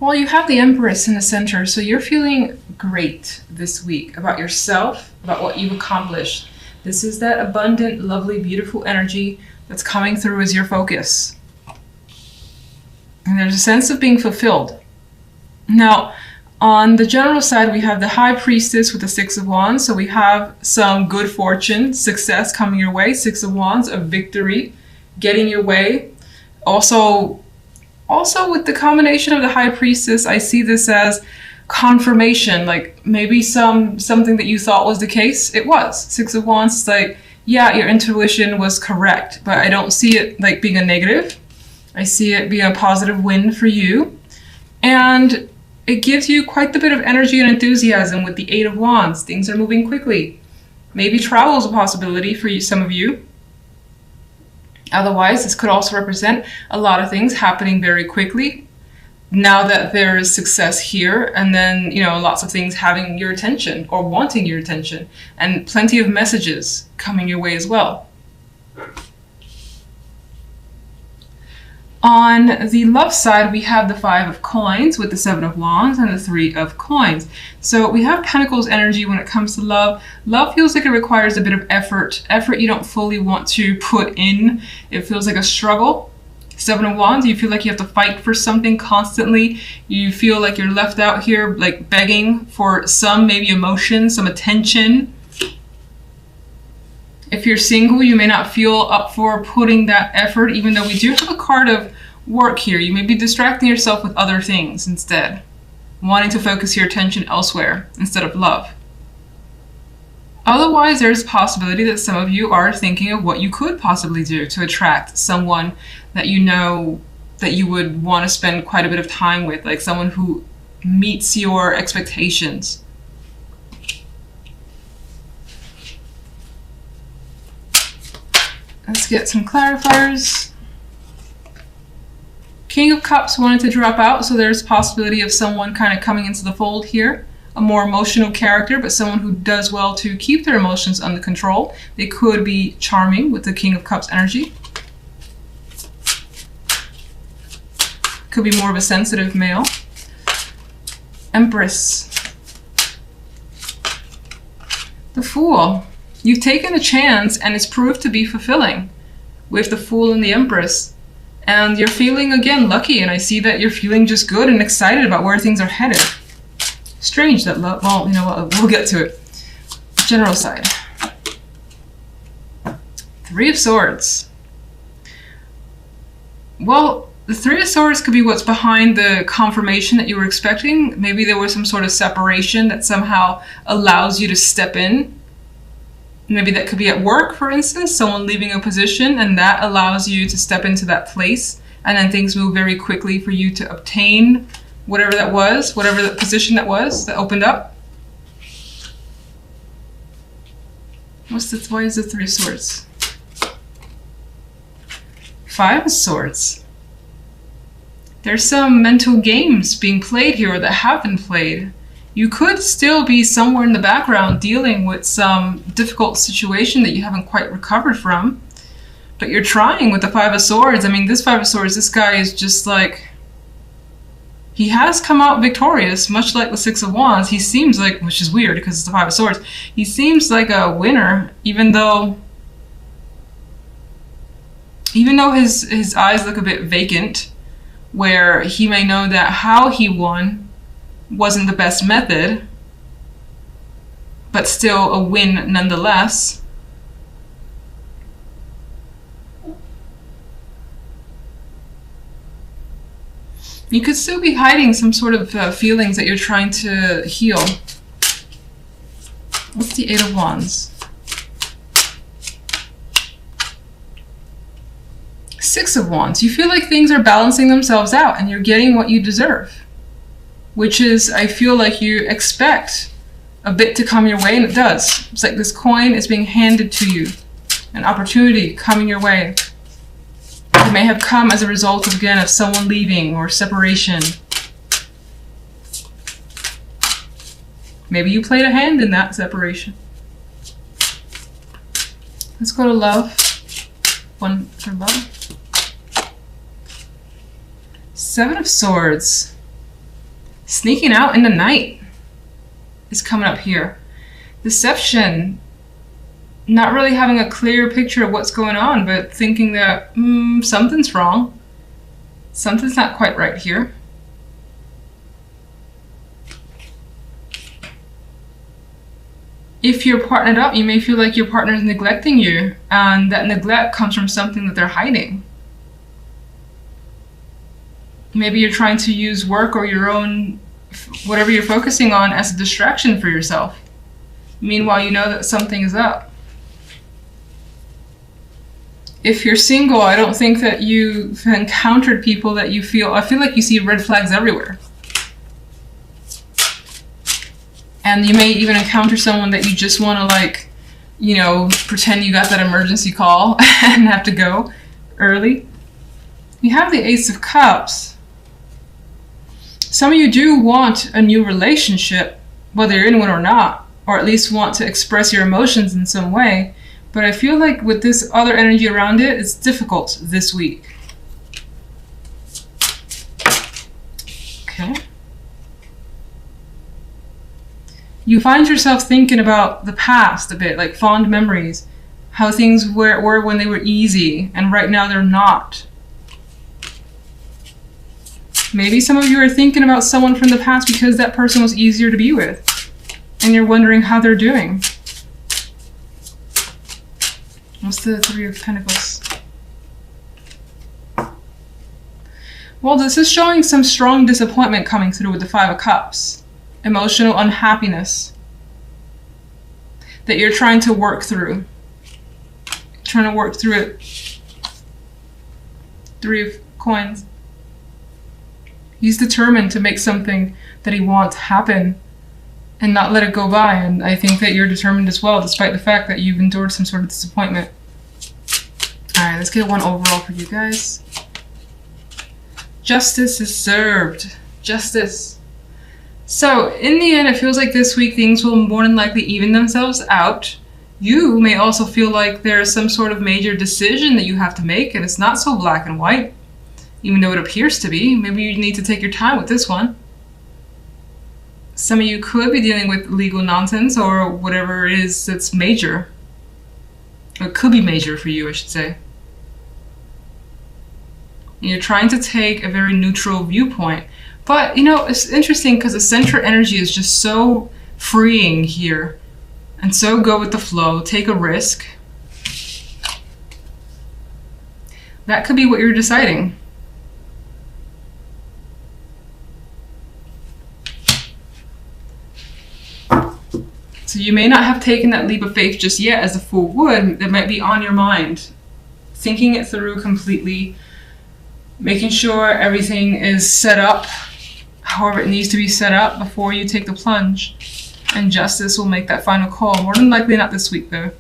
Well, you have the Empress in the center, so you're feeling great this week about yourself, about what you've accomplished. This is that abundant, lovely, beautiful energy that's coming through as your focus. And there's a sense of being fulfilled. Now, on the general side, we have the High Priestess with the Six of Wands. So we have some good fortune, success coming your way. Six of Wands, a victory, getting your way. Also with the combination of the High Priestess, I see this as confirmation, like maybe something that you thought was the case, it was. Six of Wands is like, yeah, your intuition was correct, but I don't see it like being a negative. I see it being a positive win for you. And it gives you quite a bit of energy and enthusiasm with the Eight of Wands. Things are moving quickly. Maybe travel is a possibility for you, some of you. Otherwise, this could also represent a lot of things happening very quickly now that there is success here, and then, lots of things having your attention or wanting your attention, and plenty of messages coming your way as well. On the love side, we have the Five of Coins with the Seven of Wands and the Three of Coins. So we have Pentacles energy when it comes to love. Love feels like it requires a bit of effort you don't fully want to put in. It feels like a struggle. Seven of Wands, you feel like you have to fight for something constantly. You feel like you're left out here like begging for some maybe emotion, some attention. If you're single, you may not feel up for putting that effort, even though we do have a card of work here. You may be distracting yourself with other things instead, wanting to focus your attention elsewhere instead of love. Otherwise, there's a possibility that some of you are thinking of what you could possibly do to attract someone that you know that you would want to spend quite a bit of time with, like someone who meets your expectations. Let's get some clarifiers. King of Cups wanted to drop out, so there's a possibility of someone kind of coming into the fold here. A more emotional character, but someone who does well to keep their emotions under control. They could be charming with the King of Cups energy. Could be more of a sensitive male. Empress. The Fool. You've taken a chance and it's proved to be fulfilling with the Fool and the Empress. And you're feeling, again, lucky, and I see that you're feeling just good and excited about where things are headed. Strange that love, well, you know what, we'll get to it. General side. Three of Swords. Well, the Three of Swords could be what's behind the confirmation that you were expecting. Maybe there was some sort of separation that somehow allows you to step in. Maybe that could be at work, for instance, someone leaving a position, and that allows you to step into that place, and then things move very quickly for you to obtain whatever that was, whatever the position that was that opened up. Why is the Three of Swords? Five of Swords. There's some mental games being played here that have been played. You could still be somewhere in the background dealing with some difficult situation that you haven't quite recovered from. But you're trying with the Five of Swords. I mean, this Five of Swords, this guy is just like... He has come out victorious, much like the Six of Wands. He seems like, which is weird because it's the Five of Swords, he seems like a winner, even though his eyes look a bit vacant, where he may know that how he won wasn't the best method, but still a win nonetheless. You could still be hiding some sort of feelings that you're trying to heal. What's the Eight of Wands? Six of Wands. You feel like things are balancing themselves out and you're getting what you deserve. Which is, I feel like you expect a bit to come your way, and it does. It's like this coin is being handed to you. An opportunity coming your way. It may have come as a result of, again, of someone leaving or separation. Maybe you played a hand in that separation. Let's go to love. One for love. Seven of Swords. Sneaking out in the night is coming up here. Deception. Not really having a clear picture of what's going on, but thinking that something's wrong. Something's not quite right here. If you're partnered up, you may feel like your partner is neglecting you, and that neglect comes from something that they're hiding. Maybe you're trying to use work or your own, whatever you're focusing on, as a distraction for yourself. Meanwhile, you know that something is up. If you're single, I don't think that you've encountered people that you feel, I feel like you see red flags everywhere. And you may even encounter someone that you just want to, like, you know, pretend you got that emergency call and have to go early. You have the Ace of Cups. Some of you do want a new relationship, whether you're in one or not, or at least want to express your emotions in some way. But I feel like with this other energy around it, it's difficult this week. Okay. You find yourself thinking about the past a bit, like fond memories, how things were when they were easy, and right now they're not. Maybe some of you are thinking about someone from the past because that person was easier to be with, and you're wondering how they're doing. What's the Three of Pentacles? Well, this is showing some strong disappointment coming through with the Five of Cups. Emotional unhappiness that you're trying to work through. Trying to work through it. Three of Coins. He's determined to make something that he wants happen and not let it go by. And I think that you're determined as well, despite the fact that you've endured some sort of disappointment. Alright, let's get one overall for you guys. Justice is served. Justice. So, in the end, it feels like this week things will more than likely even themselves out. You may also feel like there's some sort of major decision that you have to make, and it's not so black and white, even though it appears to be. Maybe you need to take your time with this one. Some of you could be dealing with legal nonsense or whatever it is that's major. Or it could be major for you, I should say. And you're trying to take a very neutral viewpoint. But, you know, it's interesting because the center energy is just so freeing here. And so go with the flow. Take a risk. That could be what you're deciding. So you may not have taken that leap of faith just yet, as the Fool would. That might be on your mind. Thinking it through completely. Making sure everything is set up however it needs to be set up before you take the plunge. And justice will make that final call. More than likely not this week, though.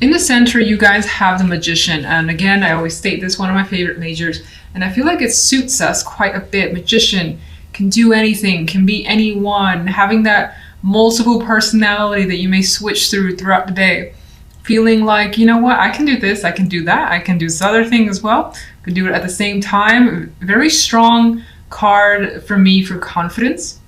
In the center, you guys have the Magician. And again, I always state this, one of my favorite majors. And I feel like it suits us quite a bit. Magician can do anything, can be anyone. Having that multiple personality that you may switch throughout the day. Feeling like, you know what, I can do this, I can do that, I can do this other thing as well. I can do it at the same time. Very strong card for me for confidence.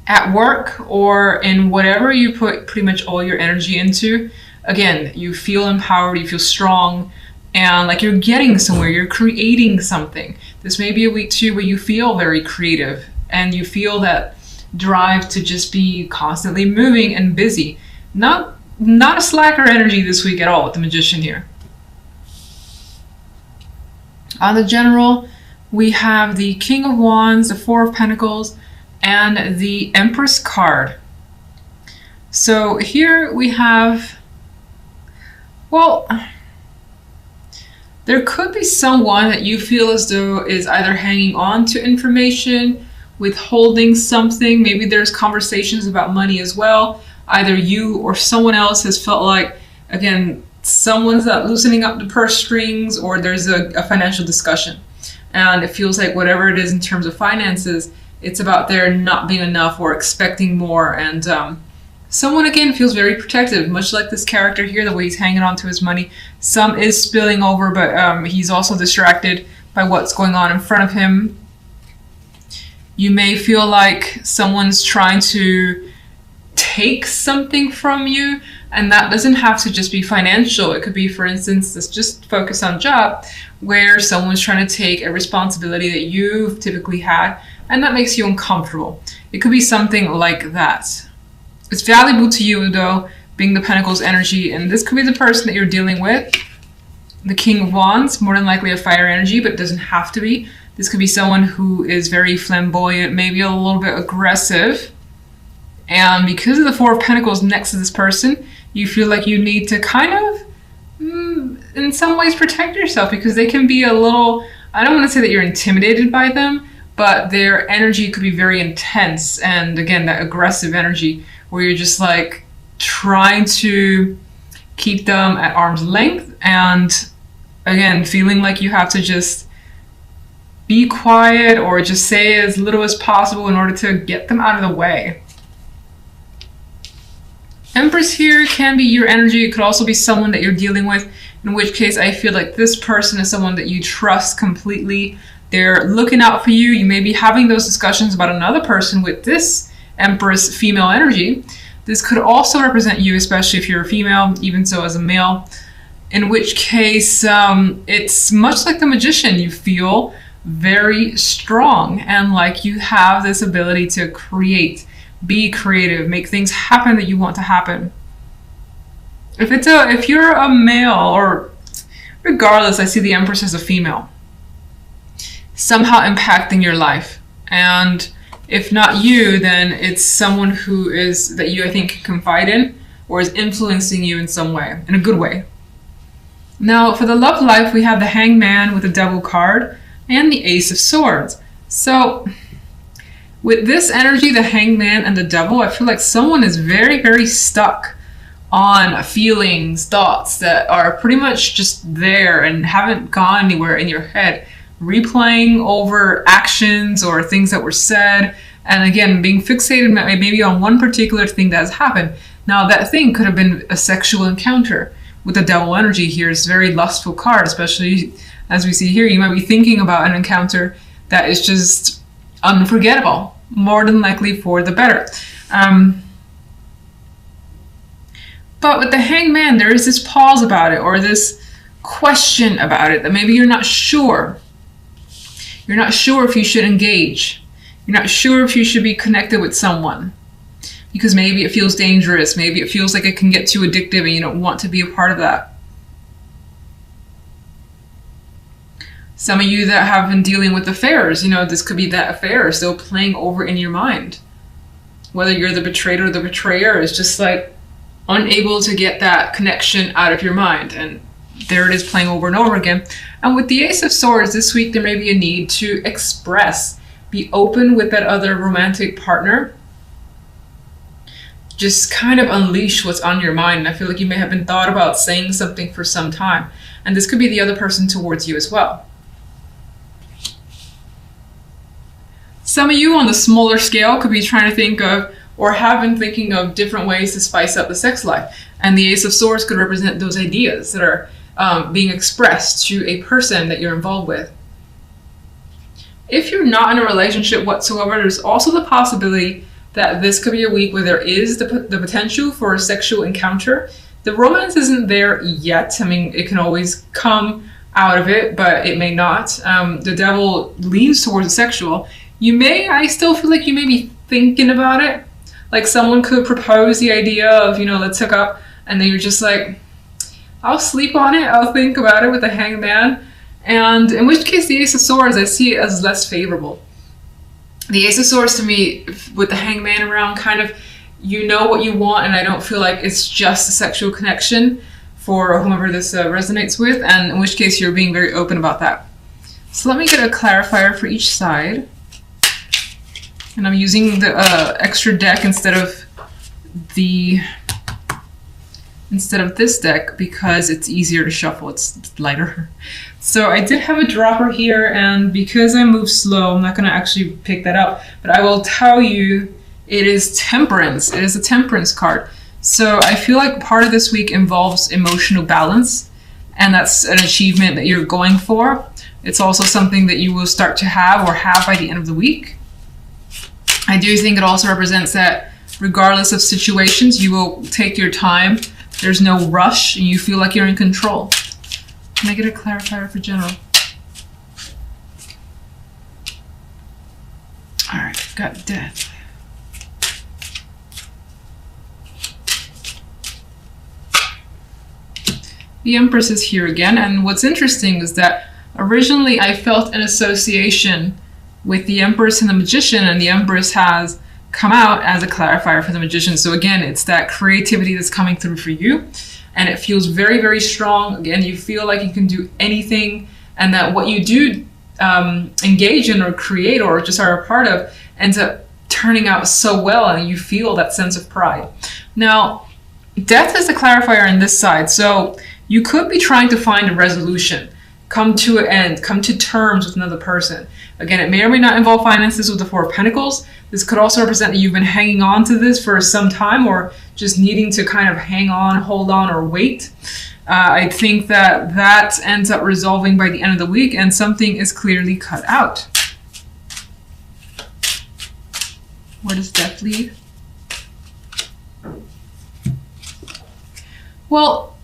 At work or in whatever you put pretty much all your energy into. Again, you feel empowered, you feel strong, and like you're getting somewhere, you're creating something. This may be a week too where you feel very creative and you feel that drive to just be constantly moving and busy. Not a slacker energy this week at all with the Magician here. On the general, we have the King of Wands, the Four of Pentacles, and the Empress card. So here we have, well, there could be someone that you feel as though is either hanging on to information, withholding something. Maybe there's conversations about money as well. Either you or someone else has felt like, again, someone's not loosening up the purse strings, or there's a financial discussion. And it feels like whatever it is in terms of finances, it's about there not being enough or expecting more. And someone, again, feels very protective, much like this character here, the way he's hanging on to his money. Some is spilling over, but he's also distracted by what's going on in front of him. You may feel like someone's trying to take something from you, and that doesn't have to just be financial. It could be, for instance, let's just focus on job, where someone's trying to take a responsibility that you've typically had, and that makes you uncomfortable. It could be something like that. It's valuable to you, though, being the Pentacles energy, and this could be the person that you're dealing with. The King of Wands, more than likely a fire energy, but it doesn't have to be. This could be someone who is very flamboyant, maybe a little bit aggressive. And because of the Four of Pentacles next to this person, you feel like you need to kind of, in some ways, protect yourself, because they can be a little, I don't want to say that you're intimidated by them, but their energy could be very intense. And again, that aggressive energy where you're just like trying to keep them at arm's length. And again, feeling like you have to just be quiet or just say as little as possible in order to get them out of the way. Empress here can be your energy. It could also be someone that you're dealing with, in which case I feel like this person is someone that you trust completely. They're looking out for you. You may be having those discussions about another person with this Empress female energy. This could also represent you, especially if you're a female, even so as a male, in which case it's much like the Magician. You feel very strong and like you have this ability to create, be creative, make things happen that you want to happen. If you're a male, or regardless, I see the Empress as a female, somehow impacting your life. And if not you, then it's someone who is, that you, I think, can confide in, or is influencing you in some way, in a good way. Now, for the love life, we have the Hangman with the Devil card and the Ace of Swords. So with this energy, the Hangman and the Devil, I feel like someone is very, very stuck on feelings, thoughts that are pretty much just there and haven't gone anywhere in your head, replaying over actions or things that were said, and again, being fixated maybe on one particular thing that has happened. Now, that thing could have been a sexual encounter. With the Devil energy here, it's a very lustful card, especially as we see here. You might be thinking about an encounter that is just unforgettable, more than likely for the better. But with the Hangman, there is this pause about it, or this question about it, that maybe you're not sure. You're not sure if you should engage. You're not sure if you should be connected with someone, because maybe it feels dangerous. Maybe it feels like it can get too addictive and you don't want to be a part of that. Some of you that have been dealing with affairs, this could be that affair still playing over in your mind. Whether you're the betrayed or the betrayer, is just like unable to get that connection out of your mind. And there it is, playing over and over again. And with the Ace of Swords this week, there may be a need to express, be open with that other romantic partner. Just kind of unleash what's on your mind. And I feel like you may have been thought about saying something for some time. And this could be the other person towards you as well. Some of you on the smaller scale could be trying to think of, or have been thinking of, different ways to spice up the sex life. And the Ace of Swords could represent those ideas that are being expressed to a person that you're involved with. If you're not in a relationship whatsoever, there's also the possibility that this could be a week where there is the potential for a sexual encounter. The romance isn't there yet. I mean, it can always come out of it, but it may not. The Devil leans towards the sexual. I still feel like you may be thinking about it. Like someone could propose the idea of, let's hook up, and then you're just like, I'll sleep on it, I'll think about it, with the Hangman. And in which case the Ace of Swords, I see it as less favorable. The Ace of Swords to me, with the Hangman around, kind of, you know what you want, and I don't feel like it's just a sexual connection for whomever this resonates with, and in which case you're being very open about that. So let me get a clarifier for each side. And I'm using the extra deck instead of this deck because it's easier to shuffle, it's lighter. So I did have a dropper here, and because I move slow, I'm not going to actually pick that up, but I will tell you it is Temperance. It is a Temperance card. So I feel like part of this week involves emotional balance, and that's an achievement that you're going for. It's also something that you will start to have or have by the end of the week. I do think it also represents that regardless of situations, you will take your time. There's no rush and you feel like you're in control. Can I get a clarifier for general? All right, got death. The Empress is here again, and what's interesting is that originally I felt an association with the Empress and the Magician, and the Empress has come out as a clarifier for the Magician. So again, it's that creativity that's coming through for you, and it feels very, very strong. Again, you feel like you can do anything, and that what you do engage in or create or just are a part of ends up turning out so well, and you feel that sense of pride. Now, death is the clarifier on this side, so you could be trying to find a resolution, come to an end, come to terms with another person. Again, it may or may not involve finances with the Four of Pentacles. This could also represent that you've been hanging on to this for some time, or just needing to kind of hang on, hold on, or wait. I think that that ends up resolving by the end of the week, and something is clearly cut out. Where does death lead? Well,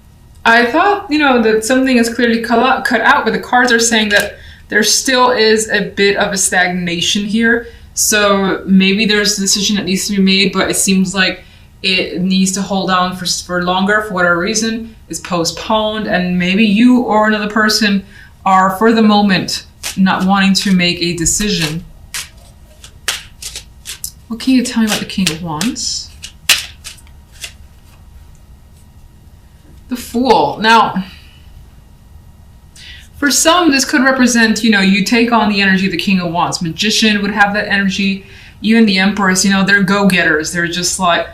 I thought, that something is clearly cut out, but the cards are saying that there still is a bit of a stagnation here. So maybe there's a decision that needs to be made, but it seems like it needs to hold on for longer for whatever reason, is postponed, and maybe you or another person are, for the moment, not wanting to make a decision. What can you tell me about the King of Wands? The Fool. Now, for some, this could represent, you take on the energy of the King of Wands. Magician would have that energy. Even the Empress, they're go-getters. They're just like,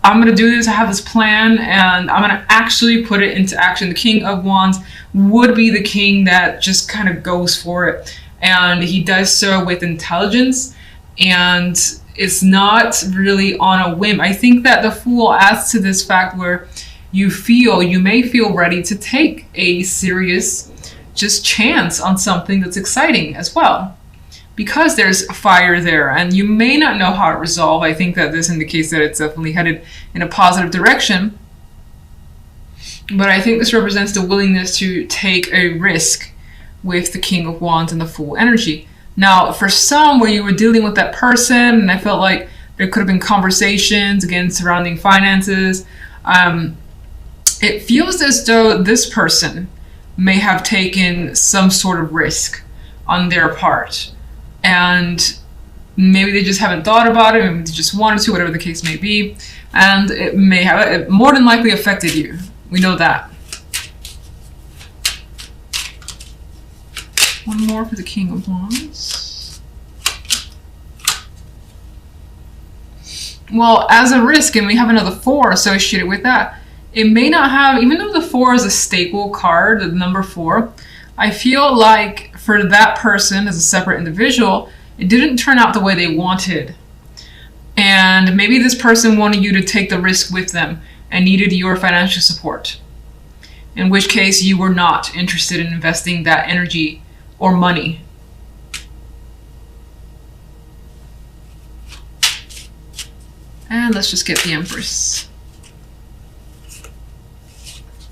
I'm going to do this. I have this plan, and I'm going to actually put it into action. The King of Wands would be the king that just kind of goes for it. And he does so with intelligence, and it's not really on a whim. I think that the Fool adds to this fact where you may feel ready to take a serious just chance on something that's exciting as well, because there's fire there, and you may not know how to resolve. I think that this indicates that it's definitely headed in a positive direction, but I think this represents the willingness to take a risk with the King of Wands and the Fool energy. Now, for some, where you were dealing with that person, and I felt like there could have been conversations again surrounding finances, it feels as though this person may have taken some sort of risk on their part, and maybe they just haven't thought about it, maybe they just wanted to, whatever the case may be, and it may have, it more than likely affected you. We know that. One more for the King of Wands. Well, as a risk, and we have another 4 associated with that, it may not have, even though the 4 is a staple card, the number 4, I feel like for that person as a separate individual, it didn't turn out the way they wanted. And maybe this person wanted you to take the risk with them and needed your financial support, in which case you were not interested in investing that energy or money. And let's just get the Empress.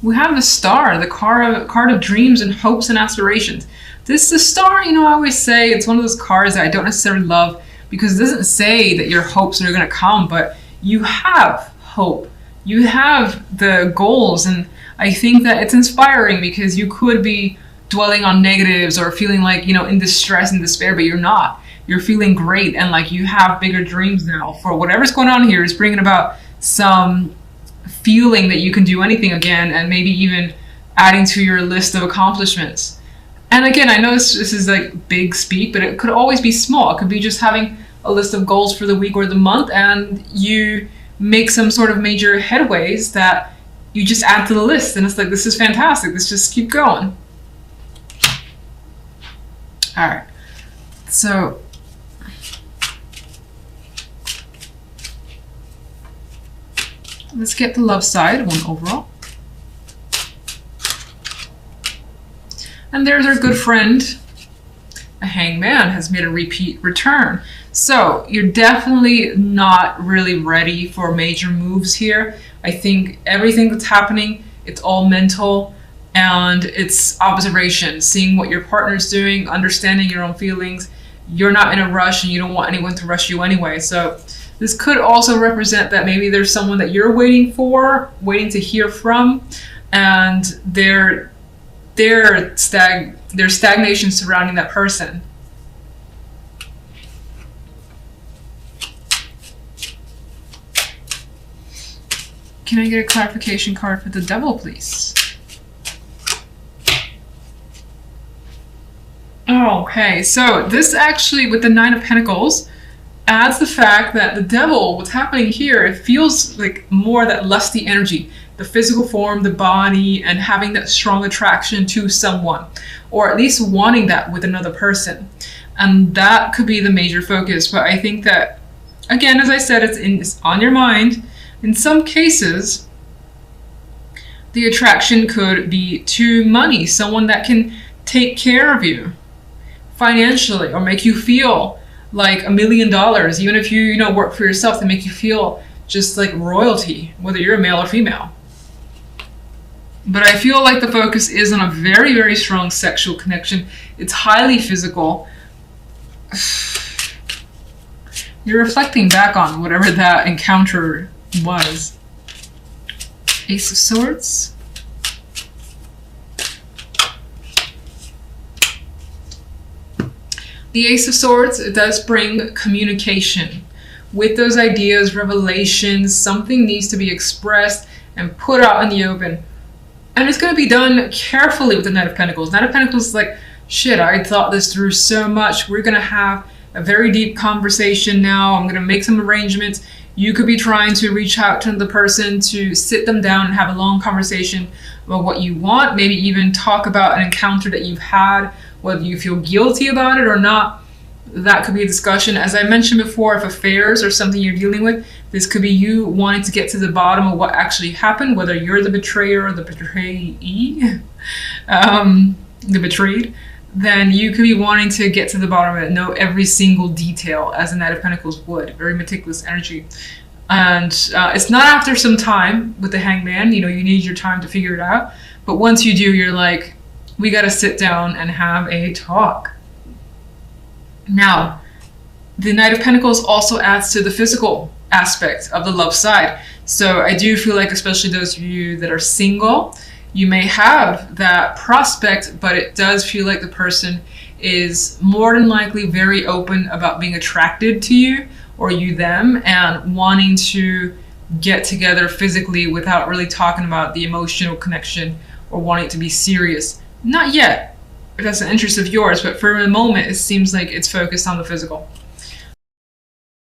We have the Star, the card of dreams and hopes and aspirations. The Star, I always say it's one of those cards that I don't necessarily love, because it doesn't say that your hopes are going to come, but you have hope. You have the goals, and I think that it's inspiring, because you could be dwelling on negatives or feeling like, in distress and despair, but you're not. You're feeling great, and like you have bigger dreams now for whatever's going on here is bringing about some feeling that you can do anything again, and maybe even adding to your list of accomplishments. And again, I know this is like big speak, but it could always be small. It could be just having a list of goals for the week or the month, and you make some sort of major headways that you just add to the list, and it's like, this is fantastic, let's just keep going. All right, so let's get the love side, 1 overall. And there's our good friend, a Hangman has made a repeat return. So you're definitely not really ready for major moves here. I think everything that's happening, it's all mental, and it's observation, seeing what your partner's doing, understanding your own feelings. You're not in a rush and you don't want anyone to rush you anyway. So this could also represent that maybe there's someone that you're waiting to hear from, and there's stagnation surrounding that person. Can I get a clarification card for the Devil, please? Okay, so this actually, with the Nine of Pentacles, adds the fact that the Devil, what's happening here, it feels like more that lusty energy, the physical form, the body, and having that strong attraction to someone, or at least wanting that with another person. And that could be the major focus. But I think that, again, as I said, it's on your mind. In some cases, the attraction could be to money, someone that can take care of you financially or make you feel like $1 million, even if you work for yourself, to make you feel just like royalty, whether you're a male or female. But I feel like the focus is on a very, very strong sexual connection. It's highly physical. You're reflecting back on whatever that encounter was. Ace of Swords. The Ace of Swords, it does bring communication. With those ideas, revelations, something needs to be expressed and put out in the open. And it's going to be done carefully with the Knight of Pentacles. Knight of Pentacles is like, shit, I thought this through so much. We're going to have a very deep conversation now. I'm going to make some arrangements. You could be trying to reach out to the person to sit them down and have a long conversation about what you want. Maybe even talk about an encounter that you've had, whether you feel guilty about it or not. That could be a discussion. As I mentioned before, if affairs are something you're dealing with, this could be you wanting to get to the bottom of what actually happened, whether you're the betrayer or the betrayee, the betrayed. Then you could be wanting to get to the bottom of it, know every single detail, as the Knight of Pentacles would. Very meticulous energy. And it's not after some time with the Hangman. You need your time to figure it out. But once you do, you're like, we got to sit down and have a talk. Now, the Knight of Pentacles also adds to the physical aspect of the love side. So I do feel like, especially those of you that are single, you may have that prospect, but it does feel like the person is more than likely very open about being attracted to you or you them, and wanting to get together physically without really talking about the emotional connection or wanting it to be serious. Not yet, if that's an interest of yours, but for a moment it seems like it's focused on the physical.